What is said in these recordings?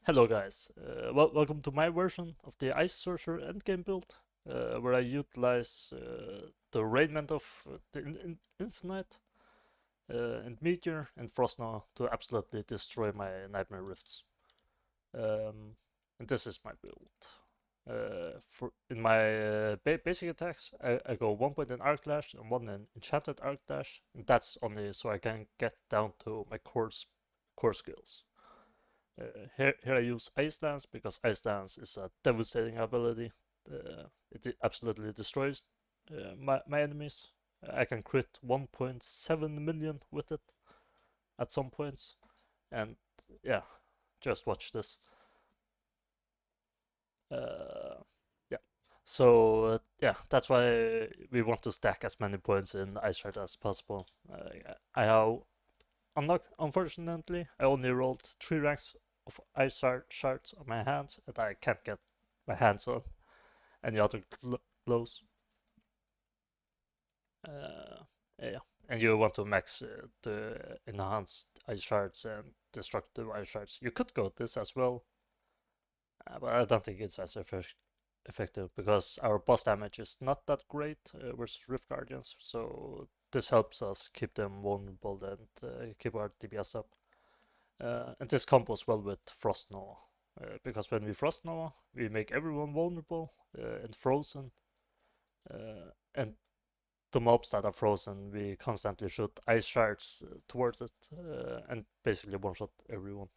Hello guys, welcome to my version of the Ice Sorcerer endgame build, where I utilize the raiment of the Infinite, and Meteor and Frostnow to absolutely destroy my Nightmare Rifts. And this is my build. For in my basic attacks, I go 1 point in Arc Dash and 1 in Enchanted Arc Dash, and that's only so I can get down to my core skills. Here I use Ice Dance because Ice Dance is a devastating ability. It absolutely destroys my enemies. I can crit 1.7 million with it at some points, and yeah, just watch this. Uh, yeah. Yeah, that's why we want to stack as many points in Ice Shard as possible. I have unfortunately, I only rolled 3 ranks of shards on my hands, and I can't get my hands on any other glows. Uh, yeah, and you want to max the enhanced ice shards and destructive ice shards. You could go this as well, but I don't think it's as effective because our boss damage is not that great versus Rift Guardians, so this helps us keep them vulnerable and keep our DPS up. And this combos well with Frost Nova, because when we Frost Nova, we make everyone vulnerable and frozen, and the mobs that are frozen, we constantly shoot ice shards towards it, and basically one-shot everyone.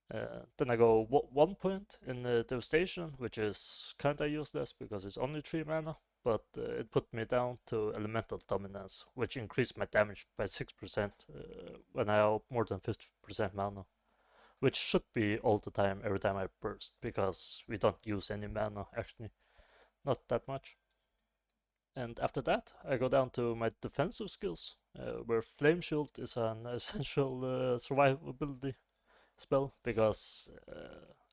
Then I go 1 point in Devastation, which is kinda useless because it's only 3 mana, but it put me down to Elemental Dominance, which increased my damage by 6% when I have more than 50% mana, which should be all the time every time I burst, because we don't use any mana actually, not that much. And after that, I go down to my defensive skills, where Flame Shield is an essential survivability spell, because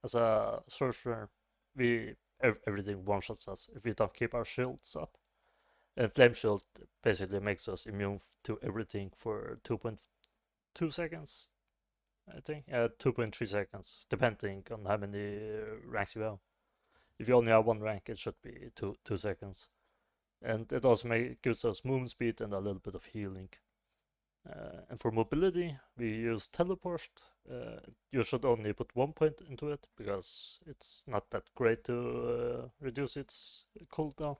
as a sorcerer, everything one-shots us if we don't keep our shields up. And Flame Shield basically makes us immune to everything for 2.2 seconds, I think. 2.3 seconds, depending on how many ranks you have. If you only have 1 rank, it should be 2 seconds. And it also gives us movement speed and a little bit of healing. And for mobility, we use teleport. You should only put 1 point into it because it's not that great to reduce its cooldown.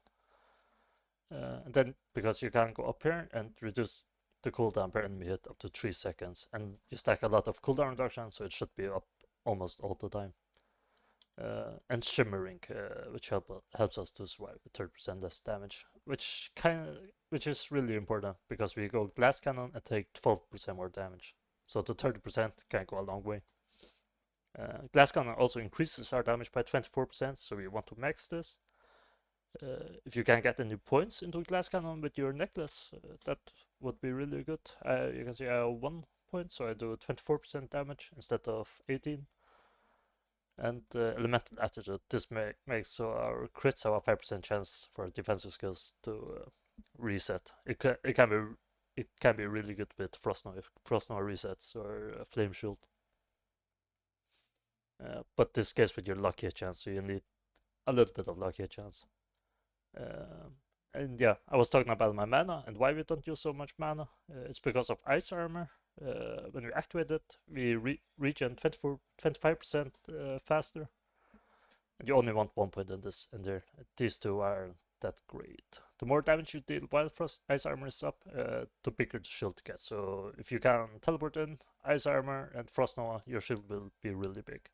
And then because you can go up here and reduce the cooldown per enemy hit up to 3 seconds, and you stack a lot of cooldown reduction, so it should be up almost all the time. And shimmering, which helps us to survive with 30% less damage, which is really important because we go glass cannon and take 12% more damage. So the 30% can go a long way. Glass cannon also increases our damage by 24%, so we want to max this. If you can get any points into glass cannon with your necklace, that would be really good. You can see I have 1 point, so I do 24% damage instead of 18. And elemental attitude. This makes so our crits have a 5% chance for defensive skills to reset. It can be really good with Frostnow if Frostnow resets, or Flame Shield. But this goes with your lucky chance, so you need a little bit of lucky chance. And yeah, I was talking about my mana and why we don't use so much mana. It's because of Ice Armor. When we activate it, we regen 25% faster. And you only want 1 point in this, and these two aren't that great. The more damage you deal while Frost Ice Armor is up, the bigger the shield gets. So if you can teleport in Ice Armor and Frost Nova, your shield will be really big.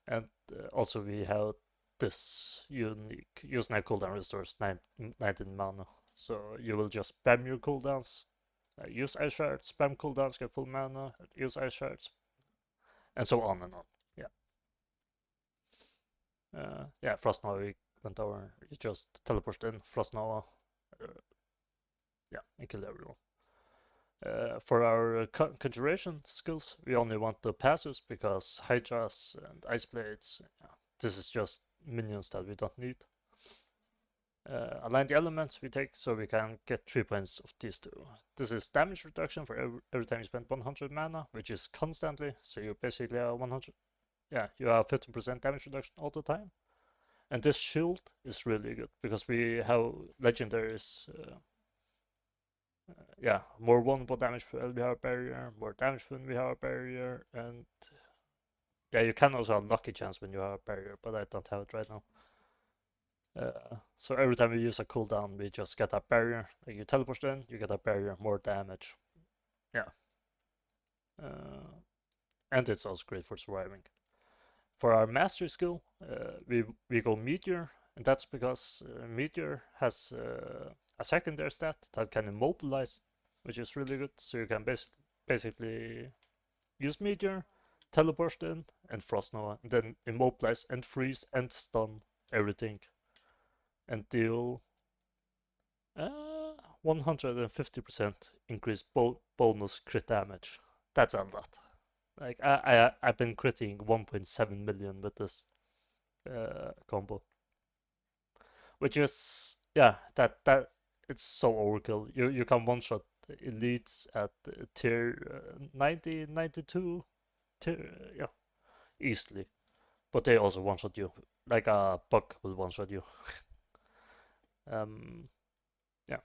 And also we have this unique use now cooldown restores 19 mana. So you will just spam your cooldowns, use Ice Shards, spam cooldowns, get full mana, use Ice Shards, and so on and on. Yeah. Yeah, Frost Nova we went over. You just teleport in Frost Nova. Uh, yeah, and kill everyone. For our conjuration skills, we only want the passives because Hydras and Ice Blades, yeah, this is just minions that we don't need. Align the elements we take so we can get 3 points of these two. This is damage reduction for every time you spend 100 mana, which is constantly, so you basically have 100 yeah, you have 15% damage reduction all the time. And this shield is really good because we have legendaries. Yeah, more vulnerable damage when we have a barrier, more damage when we have a barrier, and yeah, you can also have lucky chance when you have a barrier, but I don't have it right now. So every time we use a cooldown, we just get a barrier. Like you teleport in, you get a barrier, more damage. Yeah. Uh, and it's also great for surviving. For our mastery skill, we go meteor, and that's because meteor has a secondary stat that can immobilize, which is really good. So you can basically use meteor, teleport in, and frost nova, and then immobilize and freeze and stun everything, and deal 150% increased bonus crit damage. That's a lot. Like I've been critting 1.7 million with this combo, which is yeah that it's so overkill. You can one shot elites at tier 90, 92 tier yeah easily, but they also one shot you like a bug will one shot you. Um, yeah.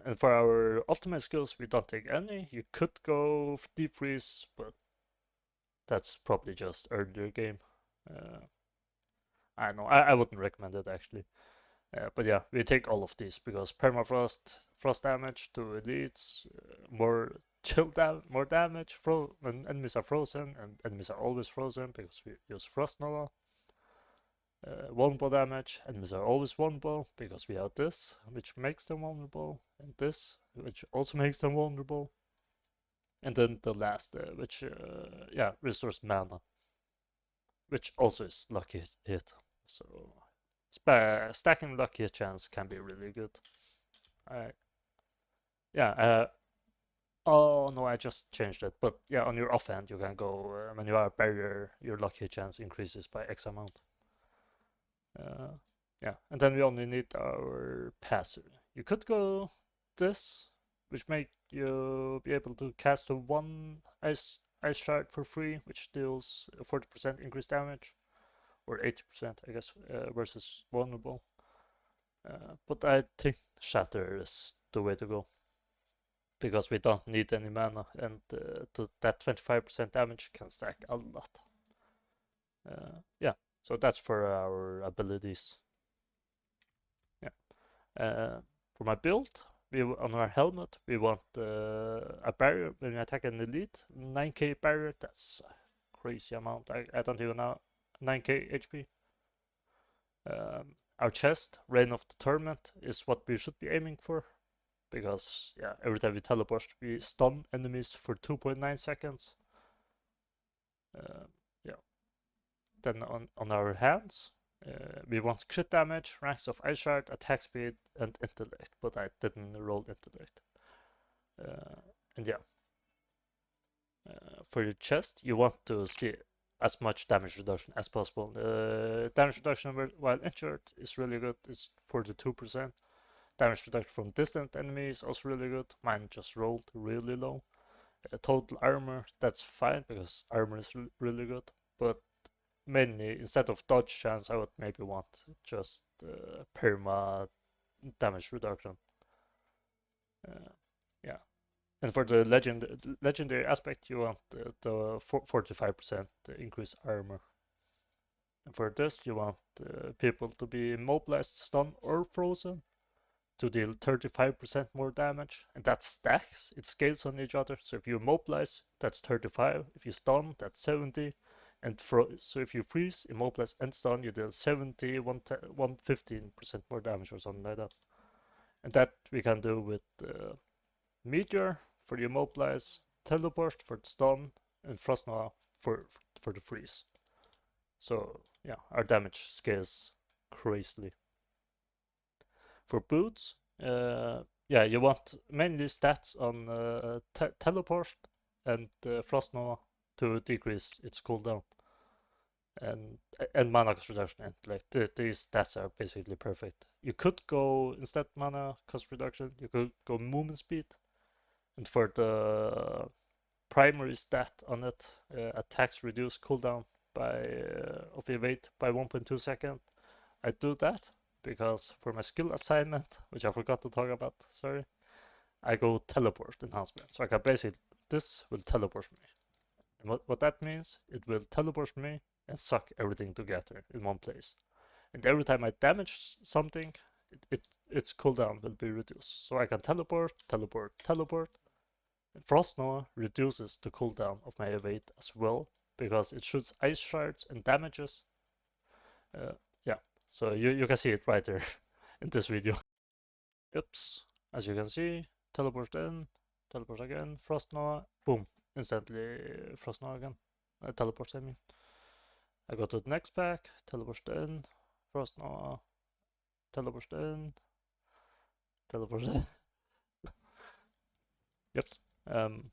And for our ultimate skills, we don't take any. You could go deep freeze, but that's probably just earlier game. Uh, I don't know. I wouldn't recommend it actually. But yeah, we take all of these because permafrost, frost damage to elites, more more damage when enemies are frozen, and enemies are always frozen because we use frost nova. Vulnerable damage, enemies are always vulnerable because we have this, which makes them vulnerable, and this, which also makes them vulnerable. And then the last, which yeah, restores mana, which also is lucky hit. So stacking lucky hit chance can be really good. I yeah. Oh no, I just changed it. But yeah, on your offhand, you can go when you have a barrier, your lucky hit chance increases by X amount. Uh, yeah, and then we only need our passive. You could go this, which make you be able to cast a one ice shard for free, which deals 40% increased damage, or 80%, I guess, versus vulnerable. But I think Shatter is the way to go because we don't need any mana, and that 25% damage can stack a lot. Yeah, so that's for our abilities. Yeah. For my build, on our helmet, we want a barrier when we attack an elite, 9k barrier. That's a crazy amount. I don't even know. 9k HP. Our chest, Reign of the Torment, is what we should be aiming for because yeah, every time we teleport, we stun enemies for 2.9 seconds. Yeah. Then on our hands, we want crit damage, ranks of ice shard, attack speed, and intellect, but I didn't roll intellect. And yeah, for your chest, you want to see as much damage reduction as possible. Damage reduction while injured is really good. It's 42%. Damage reduction from distant enemies is also really good. Mine just rolled really low. Total armor, that's fine because armor is really good. But mainly, instead of dodge chance, I would maybe want just perma damage reduction. Uh, yeah. And for the legendary aspect, you want the 45% increase armor. And for this, you want people to be immobilized, stunned, or frozen to deal 35% more damage. And that stacks, it scales on each other. So if you immobilize, that's 35. If you stun, that's 70. And so if you freeze, immobilize, and stun, you deal 70, 115% more damage or something like that. And that we can do with Meteor for the immobilize, Teleport for the stun, and Frostnova for the freeze. So yeah, our damage scales crazily. For boots, yeah, you want mainly stats on Teleport and Frostnova to decrease its cooldown, and mana cost reduction. And like these stats are basically perfect. You could go instead mana cost reduction. You could go movement speed, and for the primary stat on it, attacks reduce cooldown of evade by 1.2 seconds. I do that because for my skill assignment, which I forgot to talk about, sorry, I go teleport enhancement. So I can basically, this will teleport me. And what that means, it will teleport me and suck everything together in one place. And every time I damage something, its cooldown will be reduced. So I can teleport, teleport, teleport. And Frost Nova reduces the cooldown of my evade as well because it shoots ice shards and damages. Uh, yeah, so you can see it right there in this video. Oops, as you can see, teleport in, teleport again, Frost Nova, boom, instantly Frost Nova again. Teleport, I mean. I go to the next pack, teleport in, Frost Nova, teleport in, teleport in. Yep. Um,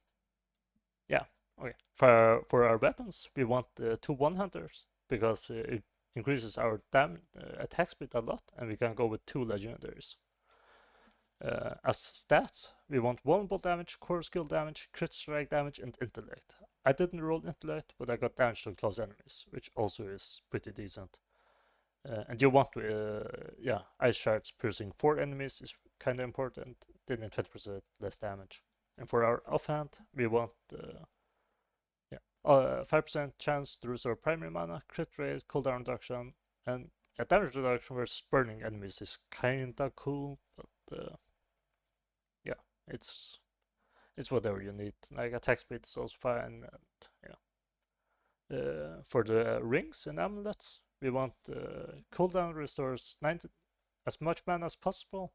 yeah. Okay. For our weapons, we want two one hunters because it increases our attack speed a lot, and we can go with two legendaries. As stats, we want vulnerable damage, core skill damage, crit strike damage, and intellect. I didn't roll intellect, but I got damage to close enemies, which also is pretty decent. And you want to, yeah, ice shards piercing 4 enemies is kind of important, dealing 20% less damage. And for our offhand, we want, yeah, 5% chance to restore primary mana, crit rate, cooldown reduction, and yeah, damage reduction versus burning enemies is kinda cool, but yeah, it's whatever you need. Like attack speed is also fine, and yeah. For the rings and amulets, we want cooldown restores 90 as much mana as possible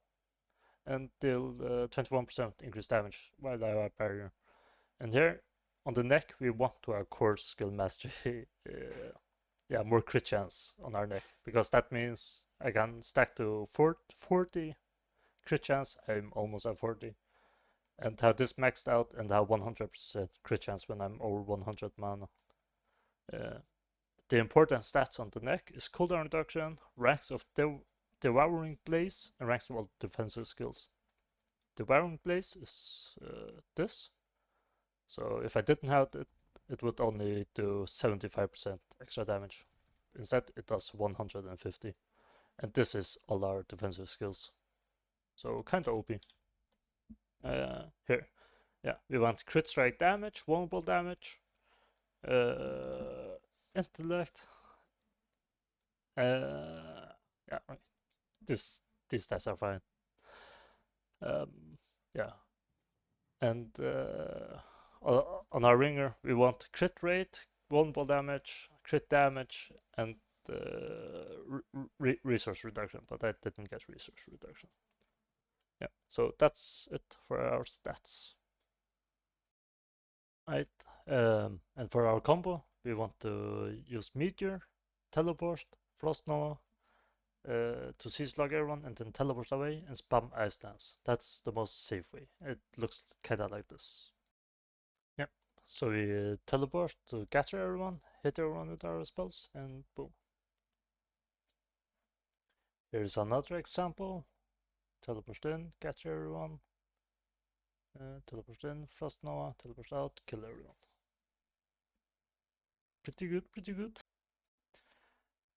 and deal 21% increased damage while I have a barrier. And here on the neck, we want to our core skill mastery, yeah, more crit chance on our neck because that means I can stack to 40 crit chance. I'm almost at 40 and have this maxed out and have 100% crit chance when I'm over 100 mana. Uh, the important stats on the neck is cooldown reduction, ranks of Devouring Blaze, and ranks of all defensive skills. Devouring Blaze is this. So if I didn't have it, it would only do 75% extra damage. Instead, it does 150. And this is all our defensive skills. So kind of OP. Here, yeah, we want crit strike damage, vulnerable damage, intellect. Yeah, this these stats are fine. Yeah, and on our ringer we want crit rate, vulnerable damage, crit damage, and resource reduction. But I didn't get resource reduction. Yeah, so that's it for our stats. Right, and for our combo, we want to use Meteor, Teleport, Frost Nova, to C-slug everyone and then teleport away and spam Ice Dance. That's the most safe way. It looks kinda like this. Yep. So we teleport to gather everyone, hit everyone with our spells, and boom. Here's another example. Teleport in, gather everyone, teleport in, Frost Nova, teleport out, kill everyone. Pretty good, pretty good.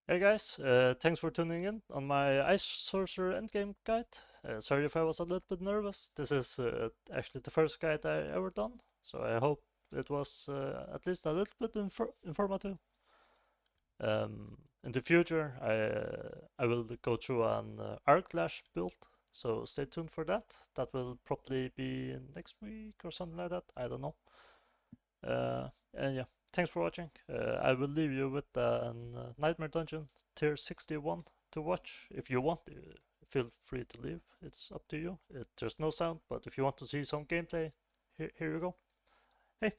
Hey guys, thanks for tuning in on my Ice Sorcerer endgame guide. Sorry if I was a little bit nervous. This is actually the first guide I ever done, so I hope it was at least a little bit informative. In the future, I will go through an Arclash build, so stay tuned for that. That will probably be next week or something like that. I don't know. And yeah, thanks for watching. I will leave you with a Nightmare Dungeon tier 61 to watch. If you want, feel free to leave. It's up to you. There's no sound, but if you want to see some gameplay, here you go. Hey,